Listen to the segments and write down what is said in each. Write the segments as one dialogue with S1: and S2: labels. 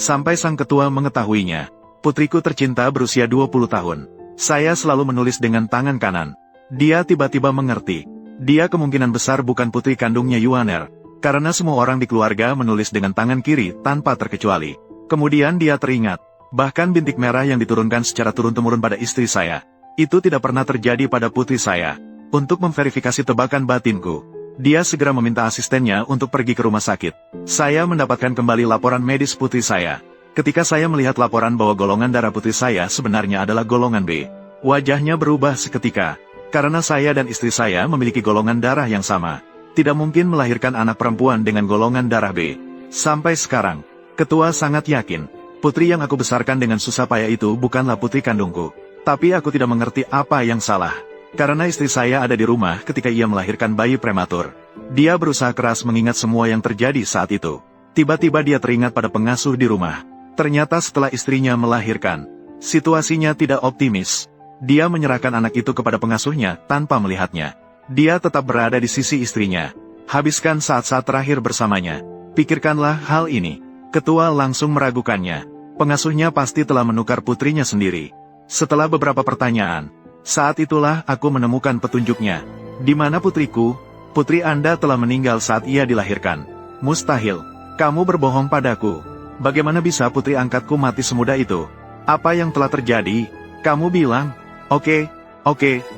S1: Sampai sang ketua mengetahuinya. Putriku tercinta berusia 20 tahun. Saya selalu menulis dengan tangan kanan. Dia tiba-tiba mengerti. Dia kemungkinan besar bukan putri kandungnya Yuaner, karena semua orang di keluarga menulis dengan tangan kiri tanpa terkecuali. Kemudian dia teringat, bahkan bintik merah yang diturunkan secara turun-temurun pada istri saya, itu tidak pernah terjadi pada putri saya. Untuk memverifikasi tebakan batinku, dia segera meminta asistennya untuk pergi ke rumah sakit. Saya mendapatkan kembali laporan medis putri saya. Ketika saya melihat laporan bahwa golongan darah putri saya sebenarnya adalah golongan B, wajahnya berubah seketika. Karena saya dan istri saya memiliki golongan darah yang sama, tidak mungkin melahirkan anak perempuan dengan golongan darah B. Sampai sekarang, ketua sangat yakin, putri yang aku besarkan dengan susah payah itu bukanlah putri kandungku. Tapi aku tidak mengerti apa yang salah. Karena istri saya ada di rumah ketika ia melahirkan bayi prematur. Dia berusaha keras mengingat semua yang terjadi saat itu. Tiba-tiba dia teringat pada pengasuh di rumah. Ternyata setelah istrinya melahirkan, situasinya tidak optimis. Dia menyerahkan anak itu kepada pengasuhnya tanpa melihatnya. Dia tetap berada di sisi istrinya. Habiskan saat-saat terakhir bersamanya. Pikirkanlah hal ini. Ketua langsung meragukannya. Pengasuhnya pasti telah menukar putrinya sendiri. Setelah beberapa pertanyaan, saat itulah aku menemukan petunjuknya. Di mana putriku? Putri Anda telah meninggal saat ia dilahirkan. Mustahil. Kamu berbohong padaku. Bagaimana bisa putri angkatku mati semudah itu? Apa yang telah terjadi? Kamu bilang, Oke,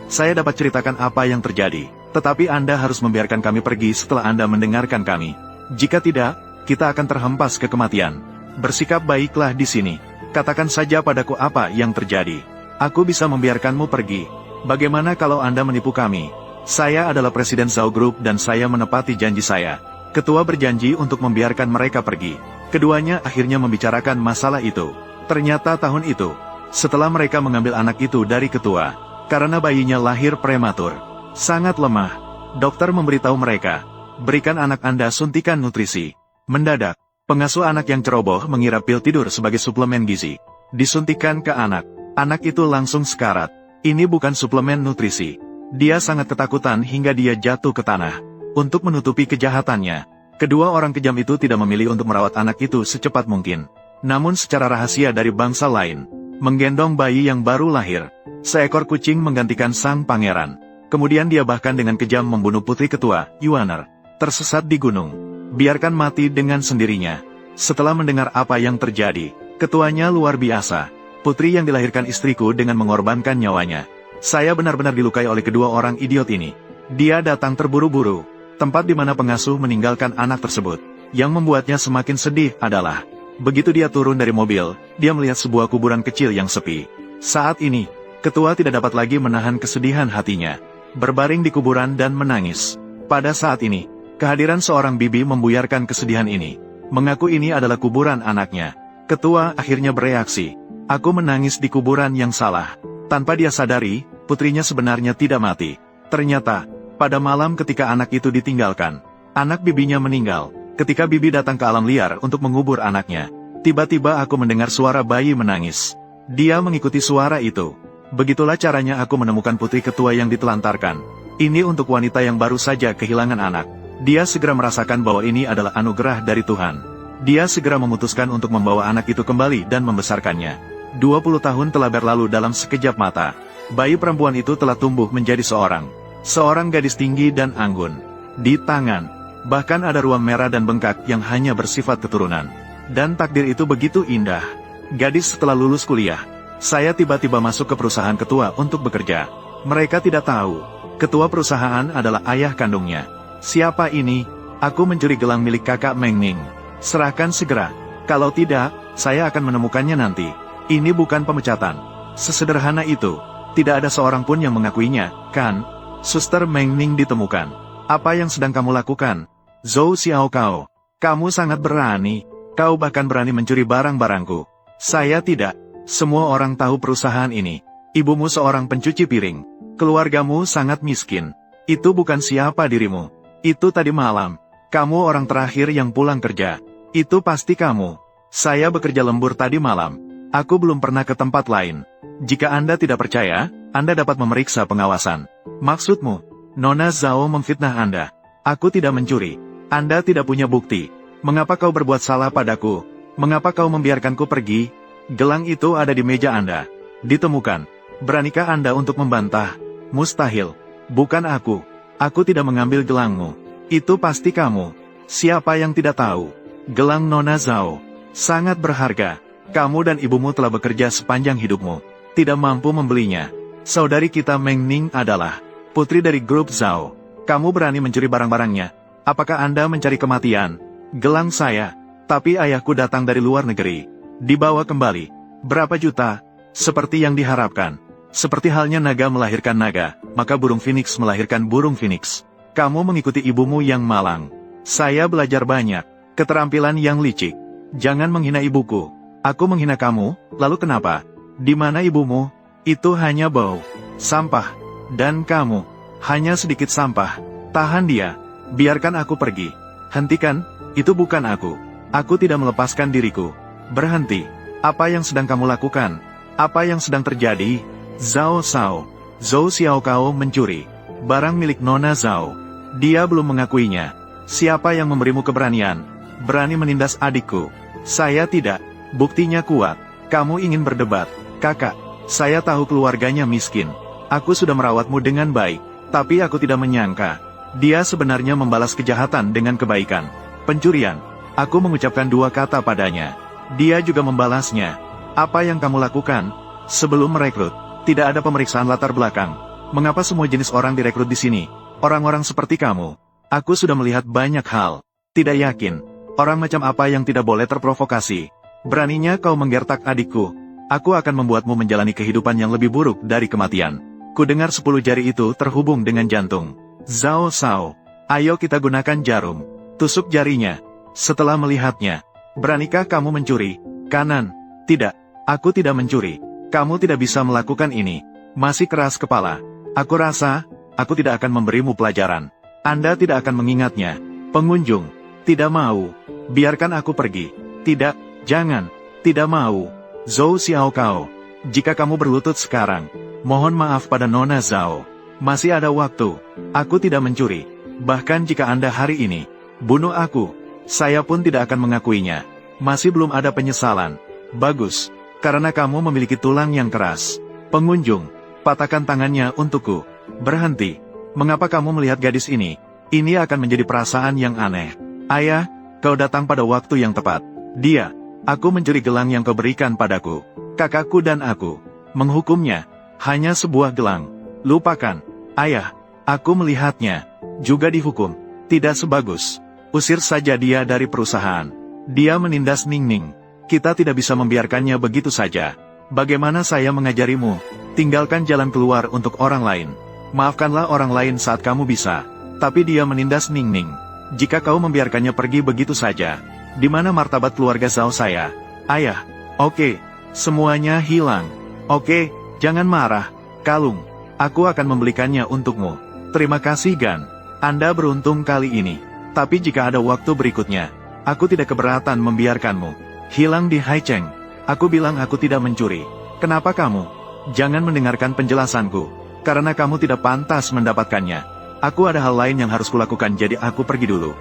S1: saya dapat ceritakan apa yang terjadi. Tetapi Anda harus membiarkan kami pergi setelah Anda mendengarkan kami. Jika tidak, kita akan terhempas ke kematian. Bersikap baiklah di sini. Katakan saja padaku apa yang terjadi. Aku bisa membiarkanmu pergi. Bagaimana kalau Anda menipu kami? Saya adalah Presiden Zhao Group dan saya menepati janji saya. Ketua berjanji untuk membiarkan mereka pergi. Keduanya akhirnya membicarakan masalah itu. Ternyata tahun itu, setelah mereka mengambil anak itu dari ketua, karena bayinya lahir prematur, sangat lemah, dokter memberitahu mereka, berikan anak Anda suntikan nutrisi. Mendadak, pengasuh anak yang ceroboh mengira pil tidur sebagai suplemen gizi. Disuntikan ke anak itu langsung sekarat. Ini bukan suplemen nutrisi. Dia sangat ketakutan hingga dia jatuh ke tanah. Untuk menutupi kejahatannya, kedua orang kejam itu tidak memilih untuk merawat anak itu secepat mungkin. Namun secara rahasia dari bangsa lain, menggendong bayi yang baru lahir, seekor kucing menggantikan sang pangeran. Kemudian dia bahkan dengan kejam membunuh putri ketua, Yuaner, tersesat di gunung. Biarkan mati dengan sendirinya. Setelah mendengar apa yang terjadi, ketuanya luar biasa. Putri yang dilahirkan istriku dengan mengorbankan nyawanya. Saya benar-benar dilukai oleh kedua orang idiot ini. Dia datang terburu-buru, tempat di mana pengasuh meninggalkan anak tersebut. Yang membuatnya semakin sedih adalah, begitu dia turun dari mobil, dia melihat sebuah kuburan kecil yang sepi. Saat ini, ketua tidak dapat lagi menahan kesedihan hatinya. Berbaring di kuburan dan menangis. Pada saat ini, kehadiran seorang bibi membuyarkan kesedihan ini. Mengaku ini adalah kuburan anaknya. Ketua akhirnya bereaksi. Aku menangis di kuburan yang salah. Tanpa dia sadari, putrinya sebenarnya tidak mati. Ternyata, pada malam ketika anak itu ditinggalkan, anak bibinya meninggal. Ketika bibi datang ke alam liar untuk mengubur anaknya, tiba-tiba aku mendengar suara bayi menangis. Dia mengikuti suara itu. Begitulah caranya aku menemukan putri ketua yang ditelantarkan. Ini untuk wanita yang baru saja kehilangan anak. Dia segera merasakan bahwa ini adalah anugerah dari Tuhan. Dia segera memutuskan untuk membawa anak itu kembali dan membesarkannya. 20 tahun telah berlalu dalam sekejap mata. Bayi perempuan itu telah tumbuh menjadi seorang gadis tinggi dan anggun. Di tangan, bahkan ada ruam merah dan bengkak yang hanya bersifat keturunan. Dan takdir itu begitu indah. Gadis setelah lulus kuliah, saya tiba-tiba masuk ke perusahaan ketua untuk bekerja. Mereka tidak tahu, ketua perusahaan adalah ayah kandungnya. Siapa ini? Aku mencuri gelang milik kakak Meng Ning. Serahkan segera. Kalau tidak, saya akan menemukannya nanti. Ini bukan pemecatan. Sesederhana itu. Tidak ada seorang pun yang mengakuinya, kan? Suster Meng Ning ditemukan. Apa yang sedang kamu lakukan? Zhou Xiaokao, kamu sangat berani. Kau bahkan berani mencuri barang-barangku. Saya tidak. Semua orang tahu perusahaan ini. Ibumu seorang pencuci piring. Keluargamu sangat miskin. Itu bukan siapa dirimu. Itu tadi malam. Kamu orang terakhir yang pulang kerja. Itu pasti kamu. Saya bekerja lembur tadi malam. Aku belum pernah ke tempat lain. Jika Anda tidak percaya, Anda dapat memeriksa pengawasan. Maksudmu, Nona Zhao memfitnah Anda. Aku tidak mencuri. Anda tidak punya bukti. Mengapa kau berbuat salah padaku? Mengapa kau membiarkanku pergi? Gelang itu ada di meja Anda. Ditemukan. Beranikah Anda untuk membantah? Mustahil. Bukan aku. Aku tidak mengambil gelangmu. Itu pasti kamu. Siapa yang tidak tahu? Gelang Nona Zhao. Sangat berharga. Kamu dan ibumu telah bekerja sepanjang hidupmu. Tidak mampu membelinya. Saudari kita Meng Ning adalah putri dari grup Zhao. Kamu berani mencuri barang-barangnya. Apakah Anda mencari kematian? Gelang saya. Tapi ayahku datang dari luar negeri. Dibawa kembali. Berapa juta? Seperti yang diharapkan. Seperti halnya naga melahirkan naga, maka burung phoenix melahirkan burung phoenix. Kamu mengikuti ibumu yang malang. Saya belajar banyak. Keterampilan yang licik. Jangan menghina ibuku. Aku menghina kamu, lalu kenapa? Di mana ibumu? Itu hanya bau. Sampah. Dan kamu. Hanya sedikit sampah. Tahan dia. Biarkan aku pergi. Hentikan, itu bukan aku. Aku tidak melepaskan diriku. Berhenti. Apa yang sedang kamu lakukan? Apa yang sedang terjadi? Zhao Shao. Zhou Xiaokao mencuri barang milik Nona Zhao. Dia belum mengakuinya. Siapa yang memberimu keberanian? Berani menindas adikku? Saya tidak. Buktinya kuat. Kamu ingin berdebat. Kakak, saya tahu keluarganya miskin. Aku sudah merawatmu dengan baik. Tapi aku tidak menyangka. Dia sebenarnya membalas kejahatan dengan kebaikan. Pencurian. Aku mengucapkan 2 kata padanya. Dia juga membalasnya. Apa yang kamu lakukan? Sebelum merekrut, tidak ada pemeriksaan latar belakang. Mengapa semua jenis orang direkrut di sini? Orang-orang seperti kamu. Aku sudah melihat banyak hal. Tidak yakin. Orang macam apa yang tidak boleh terprovokasi? Beraninya kau menggertak adikku. Aku akan membuatmu menjalani kehidupan yang lebih buruk dari kematian. Ku dengar 10 jari itu terhubung dengan jantung. Zhao Shao. Ayo kita gunakan jarum. Tusuk jarinya. Setelah melihatnya. Beranikah kamu mencuri? Kanan. Tidak. Aku tidak mencuri. Kamu tidak bisa melakukan ini. Masih keras kepala. Aku rasa, aku tidak akan memberimu pelajaran. Anda tidak akan mengingatnya. Pengunjung. Tidak mau. Biarkan aku pergi. Tidak, jangan. Tidak mau. Zhou Xiaokao. Jika kamu berlutut sekarang, mohon maaf pada Nona Zhao. Masih ada waktu. Aku tidak mencuri. Bahkan jika Anda hari ini bunuh aku, saya pun tidak akan mengakuinya. Masih belum ada penyesalan. Bagus. Karena kamu memiliki tulang yang keras. Pengunjung, patahkan tangannya untukku. Berhenti. Mengapa kamu melihat gadis ini? Ini akan menjadi perasaan yang aneh. Ayah, kau datang pada waktu yang tepat. Dia, aku mencuri gelang yang kau berikan padaku. Kakakku dan aku menghukumnya. Hanya sebuah gelang. Lupakan. Ayah, aku melihatnya. Juga dihukum. Tidak sebagus. Usir saja dia dari perusahaan. Dia menindas Ning Ning. Kita tidak bisa membiarkannya begitu saja. Bagaimana saya mengajarimu? Tinggalkan jalan keluar untuk orang lain. Maafkanlah orang lain saat kamu bisa. Tapi dia menindas Ning Ning. Jika kau membiarkannya pergi begitu saja, di mana martabat keluarga Zhao saya? Ayah, oke, semuanya hilang. Oke, jangan marah. Kalung, aku akan membelikannya untukmu. Terima kasih Gan. Anda beruntung kali ini. Tapi jika ada waktu berikutnya, aku tidak keberatan membiarkanmu hilang di Haicheng. Aku bilang aku tidak mencuri. Kenapa kamu? Jangan mendengarkan penjelasanku. Karena kamu tidak pantas mendapatkannya. Aku ada hal lain yang harus kulakukan, jadi aku pergi dulu.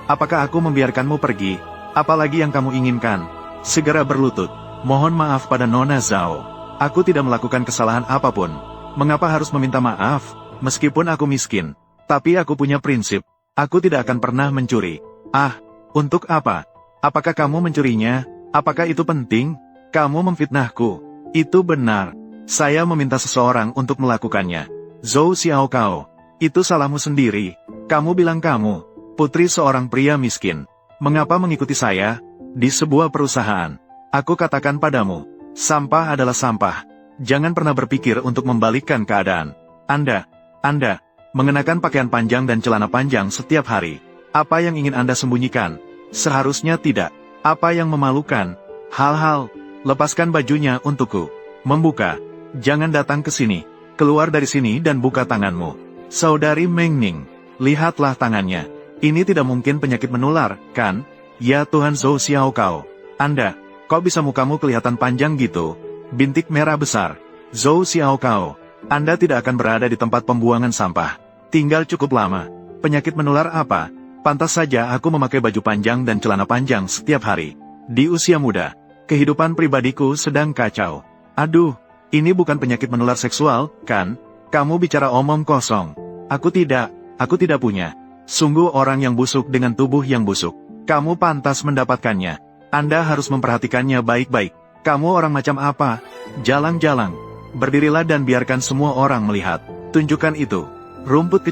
S1: Apakah aku membiarkanmu pergi? Apalagi yang kamu inginkan? Segera berlutut. Mohon maaf pada Nona Zhao. Aku tidak melakukan kesalahan apapun. Mengapa harus meminta maaf? Meskipun aku miskin. Tapi aku punya prinsip. Aku tidak akan pernah mencuri. Untuk apa? Apakah kamu mencurinya? Apakah itu penting? Kamu memfitnahku. Itu benar. Saya meminta seseorang untuk melakukannya. Zhou Xiaokao. Itu salahmu sendiri. Kamu bilang kamu putri seorang pria miskin. Mengapa mengikuti saya? Di sebuah perusahaan. Aku katakan padamu, sampah adalah sampah. Jangan pernah berpikir untuk membalikkan keadaan. Anda mengenakan pakaian panjang dan celana panjang setiap hari. Apa yang ingin Anda sembunyikan? Seharusnya tidak. Apa yang memalukan? Hal-hal. Lepaskan bajunya untukku. Membuka. Jangan datang ke sini. Keluar dari sini dan buka tanganmu. Saudari Meng Ning. Lihatlah tangannya. Ini tidak mungkin penyakit menular, kan? Ya Tuhan Zhou Xiaokao. Anda, kok bisa mukamu kelihatan panjang gitu? Bintik merah besar. Zhou Xiaokao. Anda tidak akan berada di tempat pembuangan sampah. Tinggal cukup lama. Penyakit menular apa? Pantas saja aku memakai baju panjang dan celana panjang setiap hari. Di usia muda, kehidupan pribadiku sedang kacau. Aduh, ini bukan penyakit menular seksual, kan? Kamu bicara omong kosong. Aku tidak punya. Sungguh orang yang busuk dengan tubuh yang busuk. Kamu pantas mendapatkannya. Anda harus memperhatikannya baik-baik. Kamu orang macam apa? Jalang-jalang. Berdirilah dan biarkan semua orang melihat. Tunjukkan itu. Rumput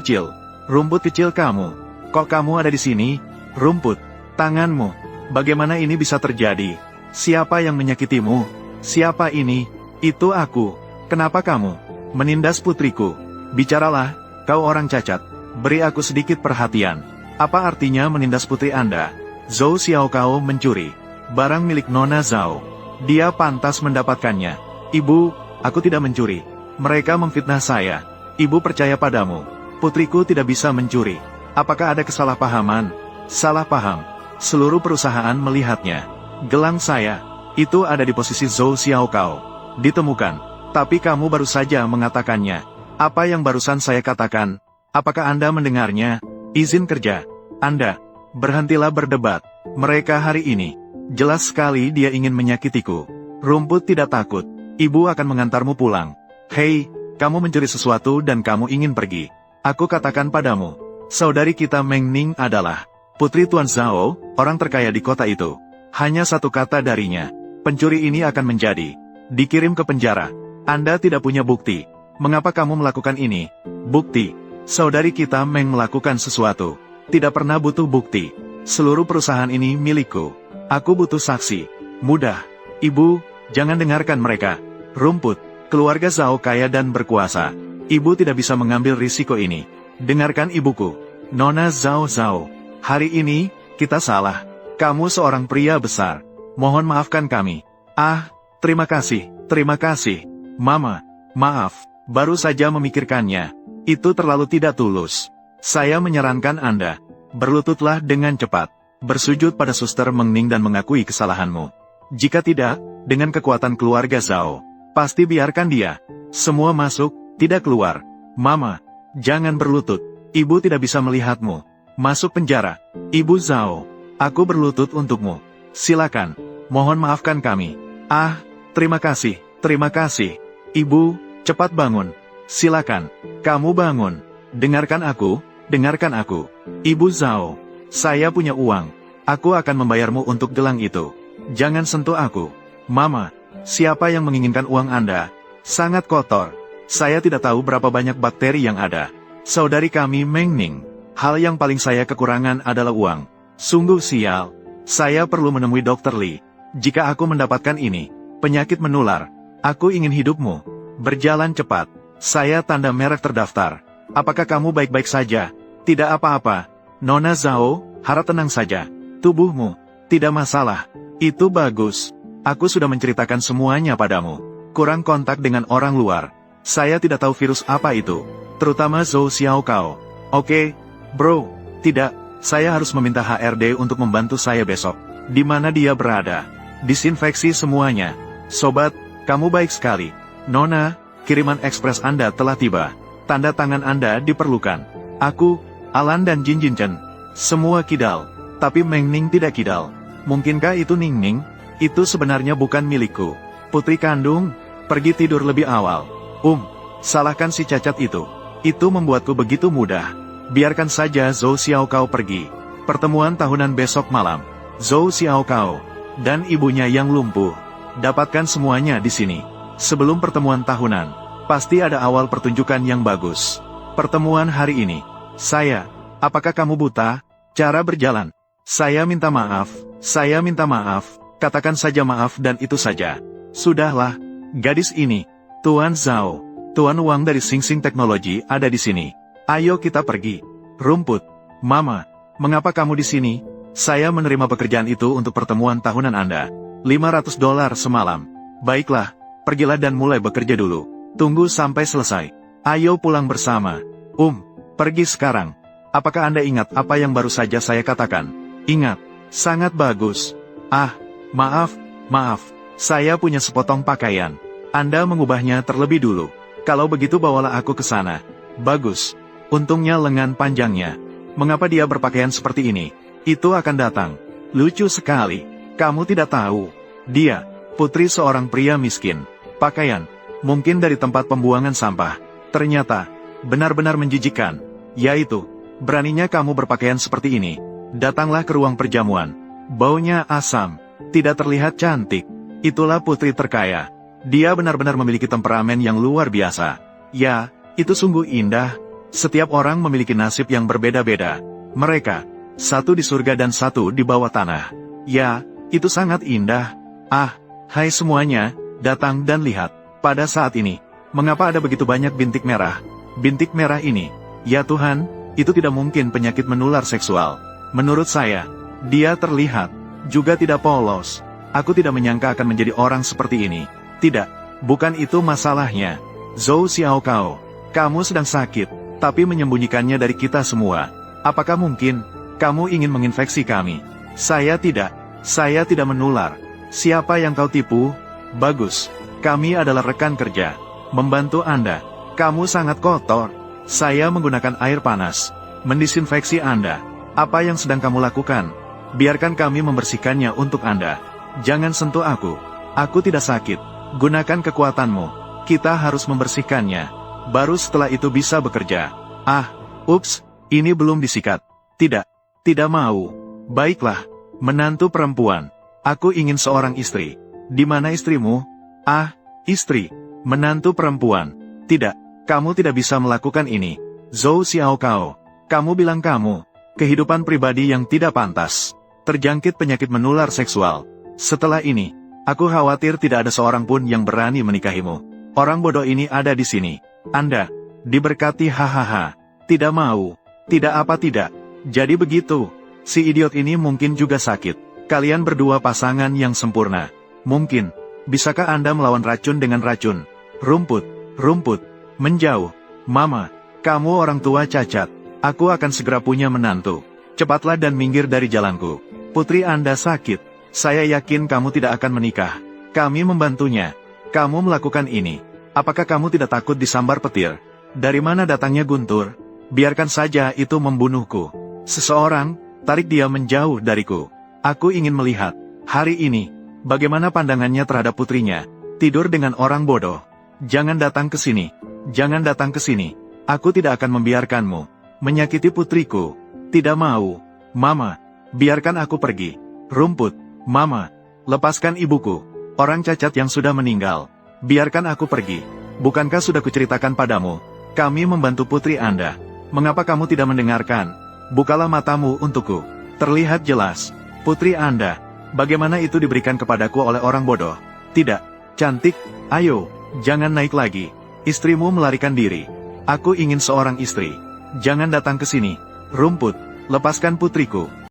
S1: kecil kamu. Kok kamu ada di sini? Rumput. Tanganmu. Bagaimana ini bisa terjadi? Siapa yang menyakitimu? Siapa ini? Itu aku. Kenapa kamu menindas putriku? Bicaralah, kau orang cacat. Beri aku sedikit perhatian. Apa artinya menindas putri Anda? Zhou Xiaokao mencuri barang milik Nona Zhao. Dia pantas mendapatkannya. Ibu, aku tidak mencuri. Mereka memfitnah saya. Ibu percaya padamu. Putriku tidak bisa mencuri. Apakah ada kesalahpahaman? Salah paham. Seluruh perusahaan melihatnya. Gelang saya, itu ada di posisi Zhou Xiaokao. Ditemukan. Tapi kamu baru saja mengatakannya. Apa yang barusan saya katakan? Apakah Anda mendengarnya? Izin kerja. Anda, berhentilah berdebat. Mereka hari ini. Jelas sekali dia ingin menyakitiku. Rumput tidak takut. Ibu akan mengantarmu pulang. Hei, kamu mencuri sesuatu dan kamu ingin pergi. Aku katakan padamu, saudari kita Meng Ning adalah putri Tuan Zhao, orang terkaya di kota itu. Hanya satu kata darinya. Pencuri ini akan menjadi dikirim ke penjara. Anda tidak punya bukti. Mengapa kamu melakukan ini? Bukti. Saudari kita Meng melakukan sesuatu. Tidak pernah butuh bukti. Seluruh perusahaan ini milikku. Aku butuh saksi. Mudah. Ibu, jangan dengarkan mereka. Rumput. Keluarga Zhao kaya dan berkuasa. Ibu tidak bisa mengambil risiko ini. Dengarkan ibuku. Nona Zhao. Hari ini, kita salah. Kamu seorang pria besar. Mohon maafkan kami. Terima kasih. Mama, maaf. Baru saja memikirkannya. Itu terlalu tidak tulus. Saya menyarankan Anda. Berlututlah dengan cepat. Bersujud pada suster Meng Ning dan mengakui kesalahanmu. Jika tidak, dengan kekuatan keluarga Zhao, pasti biarkan dia. Semua masuk, tidak keluar. Mama, jangan berlutut. Ibu tidak bisa melihatmu. Masuk penjara. Ibu Zhao, aku berlutut untukmu. Silakan. Mohon maafkan kami. Terima kasih. Ibu, cepat bangun. Silakan. Kamu bangun. Dengarkan aku. Ibu Zhao, saya punya uang. Aku akan membayarmu untuk gelang itu. Jangan sentuh aku. Mama, siapa yang menginginkan uang Anda? Sangat kotor. Saya tidak tahu berapa banyak bakteri yang ada. Saudari kami Meng Ning. Hal yang paling saya kekurangan adalah uang. Sungguh sial. Saya perlu menemui Dr. Li. Jika aku mendapatkan ini, penyakit menular. Aku ingin hidupmu berjalan cepat. Saya tanda merek terdaftar. Apakah kamu baik-baik saja? Tidak apa-apa. Nona Zhao, harap tenang saja. Tubuhmu tidak masalah. Itu bagus. Aku sudah menceritakan semuanya padamu. Kurang kontak dengan orang luar. Saya tidak tahu virus apa itu. Terutama Zhou Xiaokao. Oke, bro. Tidak, saya harus meminta HRD untuk membantu saya besok. Di mana dia berada? Disinfeksi semuanya. Sobat, kamu baik sekali. Nona, kiriman ekspres Anda telah tiba. Tanda tangan Anda diperlukan. Aku, Alan dan Jin Chen. Semua kidal. Tapi Meng Ning tidak kidal. Mungkinkah itu Ning Ning? Itu sebenarnya bukan milikku. Putri kandung, pergi tidur lebih awal. Salahkan si cacat itu. Itu membuatku begitu mudah. Biarkan saja Zhou Xiaokao pergi. Pertemuan tahunan besok malam. Zhou Xiaokao dan ibunya yang lumpuh. Dapatkan semuanya di sini. Sebelum pertemuan tahunan, pasti ada awal pertunjukan yang bagus. Pertemuan hari ini. Apakah kamu buta? Cara berjalan. Saya minta maaf. Katakan saja maaf dan itu saja. Sudahlah. Gadis ini, Tuan Zhao, Tuan Wang dari Sing Sing Teknologi ada di sini. Ayo kita pergi. Rumput. Mama, mengapa kamu di sini? Saya menerima pekerjaan itu untuk pertemuan tahunan Anda. $500 semalam. Baiklah. Pergilah dan mulai bekerja dulu. Tunggu sampai selesai. Ayo pulang bersama. Pergi sekarang. Apakah Anda ingat apa yang baru saja saya katakan? Ingat. Sangat bagus. Maaf. Saya punya sepotong pakaian. Anda mengubahnya terlebih dulu. Kalau begitu bawalah aku ke sana. Bagus. Untungnya lengan panjangnya. Mengapa dia berpakaian seperti ini? Itu akan datang. Lucu sekali. Kamu tidak tahu. Dia, putri seorang pria miskin. Pakaian, mungkin dari tempat pembuangan sampah. Ternyata, benar-benar menjijikkan. Yaitu, beraninya kamu berpakaian seperti ini. Datanglah ke ruang perjamuan. Baunya asam, tidak terlihat cantik. Itulah putri terkaya. Dia benar-benar memiliki temperamen yang luar biasa. Ya, itu sungguh indah. Setiap orang memiliki nasib yang berbeda-beda. Mereka, satu di surga dan satu di bawah tanah. Ya, itu sangat indah. Ah, hai semuanya, datang dan lihat. Pada saat ini, mengapa ada begitu banyak bintik merah? Bintik merah ini, ya Tuhan, itu tidak mungkin penyakit menular seksual. Menurut saya, dia terlihat juga tidak polos. Aku tidak menyangka akan menjadi orang seperti ini. Tidak, bukan itu masalahnya. Zhou Xiaokao, kamu sedang sakit, tapi menyembunyikannya dari kita semua. Apakah mungkin kamu ingin menginfeksi kami? Saya tidak menular. Siapa yang kau tipu? Bagus, kami adalah rekan kerja, membantu Anda. Kamu sangat kotor. Saya menggunakan air panas, mendisinfeksi Anda. Apa yang sedang kamu lakukan? Biarkan kami membersihkannya untuk Anda. Jangan sentuh aku. Aku tidak sakit. Gunakan kekuatanmu. Kita harus membersihkannya. Baru setelah itu bisa bekerja. Ah, ups, ini belum disikat. Tidak mau. Baiklah, menantu perempuan. Aku ingin seorang istri. Di mana istrimu? Ah, istri, menantu perempuan. Tidak, kamu tidak bisa melakukan ini. Zhou Xiaokao, kamu bilang kamu, kehidupan pribadi yang tidak pantas. Terjangkit penyakit menular seksual. Setelah ini, aku khawatir tidak ada seorang pun yang berani menikahimu. Orang bodoh ini ada di sini. Anda, diberkati hahaha. Tidak mau. Tidak apa tidak. Jadi begitu. Si idiot ini mungkin juga sakit. Kalian berdua pasangan yang sempurna. Mungkin. Bisakah Anda melawan racun dengan racun? Rumput. Menjauh. Mama, kamu orang tua cacat. Aku akan segera punya menantu. Cepatlah dan minggir dari jalanku. Putri Anda sakit. Saya yakin kamu tidak akan menikah. Kami membantunya. Kamu melakukan ini. Apakah kamu tidak takut disambar petir? Dari mana datangnya guntur? Biarkan saja itu membunuhku. Seseorang, tarik dia menjauh dariku. Aku ingin melihat, hari ini, bagaimana pandangannya terhadap putrinya. Tidur dengan orang bodoh. Jangan datang ke sini. Jangan datang ke sini. Aku tidak akan membiarkanmu menyakiti putriku. Tidak mau. Mama, biarkan aku pergi. Rumput, Mama, lepaskan ibuku. Orang cacat yang sudah meninggal. Biarkan aku pergi. Bukankah sudah kuceritakan padamu? Kami membantu putri Anda. Mengapa kamu tidak mendengarkan? Bukalah matamu untukku. Terlihat jelas. Putri Anda. Bagaimana itu diberikan kepadaku oleh orang bodoh? Tidak. Cantik. Ayo. Jangan naik lagi. Istrimu melarikan diri. Aku ingin seorang istri. Jangan datang ke sini. Rumput. Lepaskan putriku.